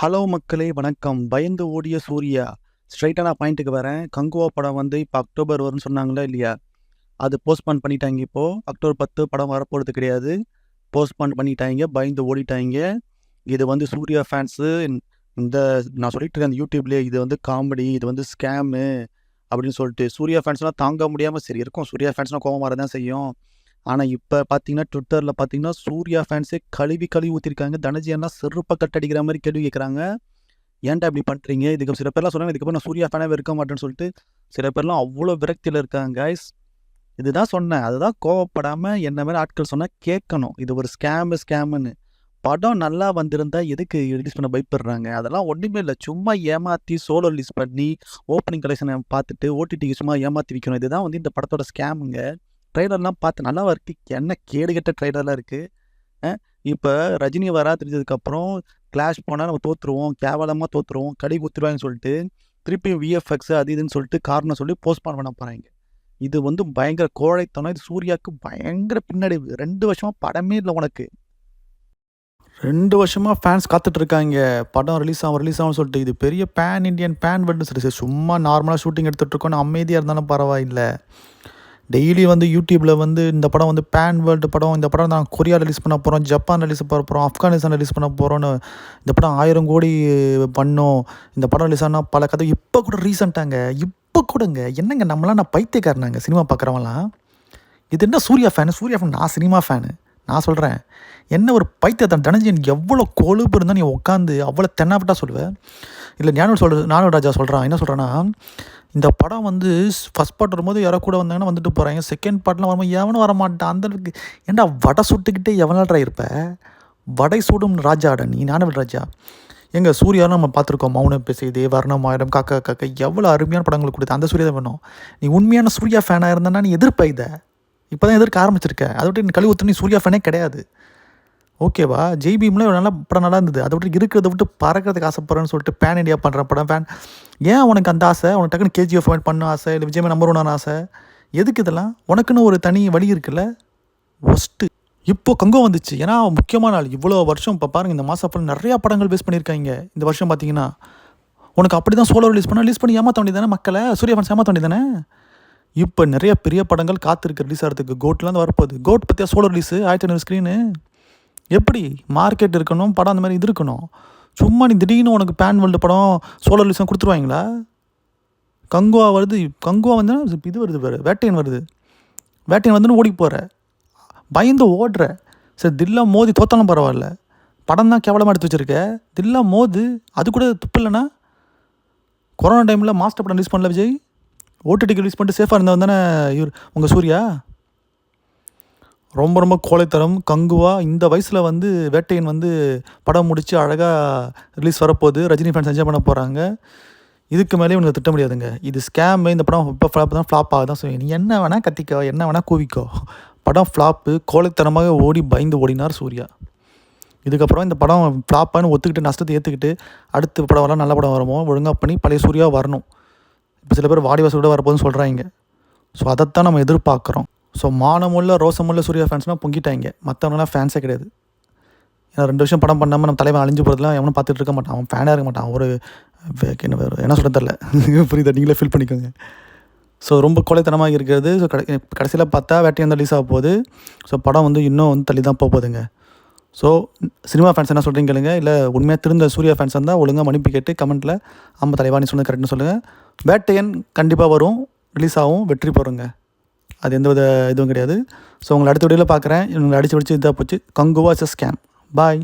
Hello மக்களே வணக்கம். பயந்து ஓடிய சூர்யா. ஸ்ட்ரெயிட்டா நான் பாயிண்ட்டுக்கு வரேன். கங்குவா படம் வந்து இப்போ அக்டோபர் வரும்னு சொன்னாங்களா இல்லையா? அது போஸ்ட்பான் பண்ணிட்டாங்க இப்போ. அக்டோபர் 10 படம் வரப்போறது கிடையாது. போஸ்ட்பான் பண்ணிட்டாங்க. பயந்து ஓடிட்டாங்க. இது வந்து சூர்யா ஃபேன்ஸு இந்த நான் சொல்லிட்டு இருக்கேன் அந்த யூடியூப்லேயே இது வந்து காமெடி, இது வந்து ஸ்கேமு அப்படின்னு சொல்லிட்டு சூர்யா ஃபேன்ஸ்லாம் தாங்க முடியாமல் சரி இருக்கும். சூர்யா ஃபேன்ஸ்னால் கோவம் வர தான் செய்யும். ஆனால் இப்போ பார்த்தீங்கன்னா ட்விட்டரில் பார்த்தீங்கன்னா சூர்யா ஃபேன்ஸே கழுவி ஊற்றிருக்காங்க. தனஜி அண்ணா செருப்பை கட்டடிக்கிற மாதிரி கேள்வி கேட்குறாங்க. ஏன்டா இப்படி பண்ணுறீங்க? இதுக்கு சில பேர்லாம் சொல்கிறாங்க இதுக்கப்புறம் நான் சூர்யா ஃபேனாகவே இருக்க மாட்டேன்னு சொல்லிட்டு சில பேர்லாம் அவ்வளோ விரக்தியில் இருக்காங்க கைஸ். இதுதான் சொன்னேன். அதுதான் கோவப்படாமல் என்ன மாதிரி ஆட்கள் சொன்னால் கேட்கணும். இது ஒரு ஸ்கேமுன்னு. படம் நல்லா வந்திருந்தா எதுக்கு ரிலீஸ் பண்ண பயப்படுறாங்க? அதெல்லாம் ஒன்றுமே இல்லை. சும்மா ஏமாற்றி சோலோ ரிலீஸ் பண்ணி ஓப்பனிங் கலெக்ஷனை பார்த்துட்டு ஓடிடிக்கு சும்மா ஏமாற்றி விற்கணும். இதுதான் வந்து இந்த படத்தோட ஸ்கேமுங்க. ட்ரெய்லர்லாம் பார்த்து நல்லாவா இருக்குது? என்ன கேடுகட்ட ட்ரெய்லர்லாம் இருக்குது. இப்போ ரஜினி வரா தெரிஞ்சதுக்கப்புறம் கிளாஷ் போனால் நம்ம தோற்றுருவோம், கேவலமாக தோற்றுருவோம், கடி குத்துருவாங்கன்னு சொல்லிட்டு திருப்பி விஎஃப்எக்ஸ் அது இதுன்னு சொல்லிட்டு காரணம் சொல்லி போஸ்ட்பான் பண்ண போகிறாங்க. இது வந்து பயங்கர கோழைத்தனம். இது சூர்யாவுக்கு பயங்கர பின்னடைவு. 2 வருஷமாக படமே இல்லை உனக்கு. 2 வருஷமாக ஃபேன்ஸ் காத்துட்ருக்காங்க படம் ரிலீஸ் ஆகும்னு சொல்லிட்டு. இது பெரிய பேன் இண்டியன் பேன் வேர்ல்டு சரி சும்மா நார்மலாக ஷூட்டிங் எடுத்துகிட்ருக்கோன்னு அமைதியாக இருந்தாலும் பரவாயில்லை. டெய்லி வந்து யூடியூப்பில் வந்து இந்த படம் வந்து பேன் வேர்ல்டு படம், இந்த படம் நான் கொரியா ரிலீஸ் பண்ண போகிறோம், ஜப்பான் ரிலீஸ் பண்ண போகிறோம், ஆப்கானிஸ்தான் ரிலீஸ் பண்ண போகிறோன்னு இந்த படம் 1000 கோடி பண்ணோம், இந்த படம் ரிலீஸ் ஆனால் பல கதை. இப்போ கூட ரீசெண்டாங்க இப்போ கூடங்க என்னங்க நம்மளாம் நான் பைத்தியக்காரனாங்க சினிமா பார்க்குறவங்களாம். இது என்ன சூர்யா ஃபேனு? சூர்யா ஃபேன் நான் சினிமா ஃபேனு. நான் சொல்கிறேன் என்ன ஒரு பைத்தியத்தான் தனஞ்சன் எவ்வளோ கொழுப்பு இருந்தால் நீ உட்காந்து அவ்வளோ தென்னாவிட்டா சொல்லுவேன். இல்லை ஞானு ராஜா சொல்கிறான் என்ன சொல்கிறான்னா, இந்த படம் வந்து ஃபஸ்ட் பார்ட் வரும்போது யாரோ கூட வந்தாங்கன்னா வந்துட்டு போகிறாங்க, செகண்ட் பார்ட்லாம் வரும்போது எவனும் வரமாட்டான். அந்தளவுக்கு ஏன்டா வடை சுட்டுக்கிட்டே எவனால்ரா இருப்ப? வடை சூடும் ராஜாடா நீ ஞானவேல் ராஜா. எங்கள் சூர்யாவும் நம்ம பார்த்துருக்கோம். மௌனம் பேசுதே, வர்ணம் ஆயிரம், காக்கா காக்கா எவ்வளோ அருமையான படங்கள் கொடுத்து அந்த சூர்யா தான் வேணும். நீ உண்மையான சூர்யா ஃபேனாக இருந்தனா நீ எதிர்ப்ப இதை இப்போ தான் எதிர்க்க ஆரம்பிச்சிருக்க. அதை விட்டு நீ கழுவி ஊற்று. நீ சூர்யா ஃபேனே கிடையாது ஓகேவா? ஜெய்பீம்ல நல்லா படம் நல்லா இருந்தது. அதை விட்டு இருக்கிறத விட்டு பறக்கிறதுக்கு ஆசைப்படுறேன்னு சொல்லிட்டு பேன் இண்டியா பண்ணுற படம் ஃபேன். ஏன் உனக்கு அந்த ஆசை? உனக்கு டக்குன்னு கேஜிஎஃப் பண்ண ஆசை, இல்லை விஜயமே நம்பர் 1 ஆசை? எதுக்கு இதெல்லாம்? உனக்குன்னு ஒரு தனி வழி இருக்குல்ல. ஒஸ்ட்டு. இப்போ கங்கோ வந்துச்சு. ஏன்னா முக்கியமான நாள். இவ்வளோ வருஷம் இப்போ பாருங்கள் இந்த மாதம் அப்புறம் நிறையா படங்கள் பேஸ் பண்ணியிருக்காங்க. இந்த வருஷம் பார்த்தீங்கன்னா உனக்கு அப்படி தான் சோலோ ரிலீஸ் பண்ணி ஏமாற்ற வேண்டியது தானே மக்களை? சூர்யா ஃபேன்ஸ் ஏமாற்ற வேண்டியது தானே? இப்போ நிறைய பெரிய படங்கள் காத்திருக்கு ரிலீஸ் ஆகிறதுக்கு. கோட்லாம் வரப்போகுது. கோட் பற்றியா சோலோ ரிலீஸு 1500 ஸ்க்ரீனு. எப்படி மார்க்கெட் இருக்கணும், படம் அந்த மாதிரி இது இருக்கணும். சும்மா நீ திடீர்னு உனக்கு பேன் வேர்ல்டு படம் சோலோ ரிலீஸ்லாம் கொடுத்துருவாங்களா? கங்குவா வருது. கங்குவா வந்து இது வருது வேறு, வேட்டையன் வருது. வேட்டையன் வந்துன்னு ஓடி போகிற, பயந்து ஓடுற. சரி தில்லா மோதி தோத்தாலும் பரவாயில்ல, படம் தான் கேவலமாக எடுத்து வச்சுருக்க. தில்லா மோது அது கூட துப்பு இல்லைன்னா. கொரோனா டைமில் மாஸ்டர் படம் ரிலீஸ் பண்ணல விஜய், ஓடிடிக்கு ரிலீஸ் பண்ணிட்டு சேஃபாக இருந்தவன் தானே இவர் உங்கள் சூர்யா. ரொம்ப ரொம்ப கோழைத்தரம். கங்குவா இந்த வயசில் வந்து வேட்டையன் வந்து படம் முடித்து அழகாக ரிலீஸ் வரப்போகுது. ரஜினி ஃபேன்ஸ் என்ஜாய் பண்ண போகிறாங்க. இதுக்கு மேலே இவனுக்கு திட்ட முடியாதுங்க. இது ஸ்கேமு. இந்த படம் இப்போ ஃப்ளாப் ஆக தான் செய்யும். நீ என்ன வேணால் கத்திக்கோ, என்ன வேணால் கூவிக்கோ. படம் ஃப்ளாப்பு. கோழைத்தனமாக பயந்து ஓடினார் சூர்யா. இதுக்கப்புறம் இந்த படம் ஃப்ளாப்பான்னு ஒத்துக்கிட்டு நஷ்டத்தை ஏற்றுக்கிட்டு அடுத்த படம் வரலாம், நல்ல படம் வருமோ ஒழுங்காக பண்ணி பழைய சூர்யா வரணும். இப்போ சில பேர் வாடிவாசோட வரப்போகுதுன்னு சொல்கிறாங்க. ஸோ அதைத்தான் நம்ம எதிர்பார்க்குறோம். ஸோ மானமுள்ள ரோசமுள்ள சூர்யா ஃபேன்ஸ்னால் பொங்கிட்டாங்க. மற்றவங்களாம் ஃபேன்ஸே கிடையாது. ஏன்னா 2 வருஷம் படம் பண்ணாமல் நம்ம தலைவன் அழிஞ்சு போகிறதுலாம் எவனும் பார்த்துட்டு இருக்க மாட்டான். அவன் ஃபேனாக இருக்க மாட்டான். ஒரு என்ன சொல்ல தெரில புரியுதா? நீங்களே ஃபீல் பண்ணிக்கோங்க. ஸோ ரொம்ப கொலைத்தனமாக இருக்கிறது. ஸோ கடைசியில் பார்த்தா வேட்டையன் ரிலீஸ் ஆக போகுது. ஸோ படம் வந்து இன்னும் வந்து தள்ளி தான் போகுதுங்க. ஸோ சினிமா ஃபேன்ஸ் என்ன சொல்கிறீங்க கேளுங்க. இல்லை உண்மையாக திருந்த சூர்யா ஃபேன்ஸ் இருந்தால் ஒழுங்காக மன்னிப்பு கேட்டு கமெண்ட்டில் ஆமாம் தலைவா நீ சொன்னது கரெக்ட்னு சொல்லுங்கள். வேட்டையன் கண்டிப்பாக வரும், ரிலீஸ் ஆகும், வெற்றி போகிறோங்க. அது எந்த வித இதுவும் கிடையாது. ஸோ உங்களை அடுத்த வீடியோவில் பார்க்குறேன். உங்களை அடிச்சு இதாக போச்சு. Kanguva is a scam. Bye.